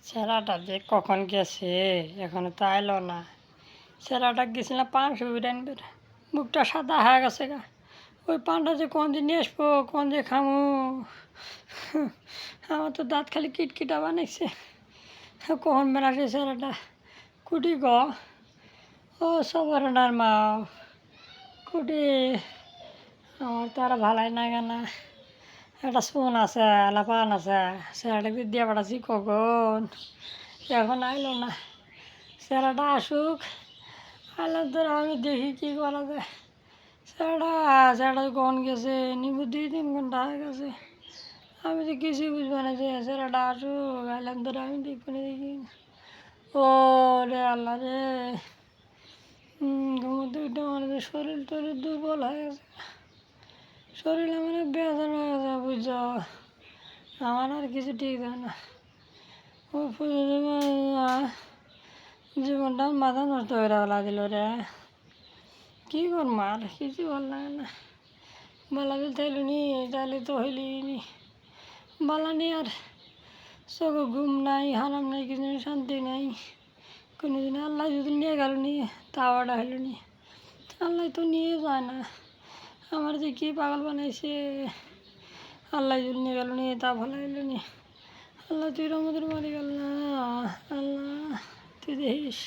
ছেলেটা যে কখন গেছে এখনো তো আইলো না। ছেলেটা গেছিলাম পাঁচশো বিরিয়ানি, মুখটা সাদা হয়ে গেছে গা। ওই পানটা যে কোন যে নিয়ে আসবো, কোন যে খামু, আমার তো দাঁত খালি কিটকিটা বানাইছে। কখন বেড়াচ্ছে ছেলেটা? কুটি গ ও সবরনার মা কুটি, আমার তো আর ভালাই না কেনা। একটা সোন আছে, লাপান আছে, ছেলেটাকে দিয়ে পাঠাচ্ছি কখন, এখন আইলো না। ছেলেটা আসুক, আইলে তো আমি দেখি কী করা যায়। ছেলেটা কখন গেছে, নিবু 2-3 ঘন্টা হয়ে গেছে। আমি তো কিছুই বুঝবো না যে ছেলেটা আসুক, আইলাম ধরে আমি দেখবো না দেখি। ও রে আল্লাহ রে, ঘুমোতে উঠে আমার শরীর টরীর দুর্বল হয়ে গেছে। শরীর মানে বেজার হয়ে গেছে, বুঝছ? আমার আর কিছু ঠিক থাকে না। ও জীবনটা মাথা নষ্ট করে বেলা দিল রে। কী করবো আর কিছু ভাল লাগে না। বালা দিল তাইলো নি, তাইলে তো হইলি নি বালা নি। আর চোখে ঘুম নাই, হারাম নাই, কিছু শান্তি নাই কোনো দিন। আল্লাহ যদি নিয়ে গেল নি, তাওয়াটা হইল নি। আল্লাহ তো নিয়ে যায় না, আমার যে কী পাগল বানাইছে। আল্লাহ যদি নিয়ে গেল নি, তা ভালো হইল নি। আল্লাহ তুই রহমতের বাড়ি গেল না। আল্লাহ তুই দেখিস।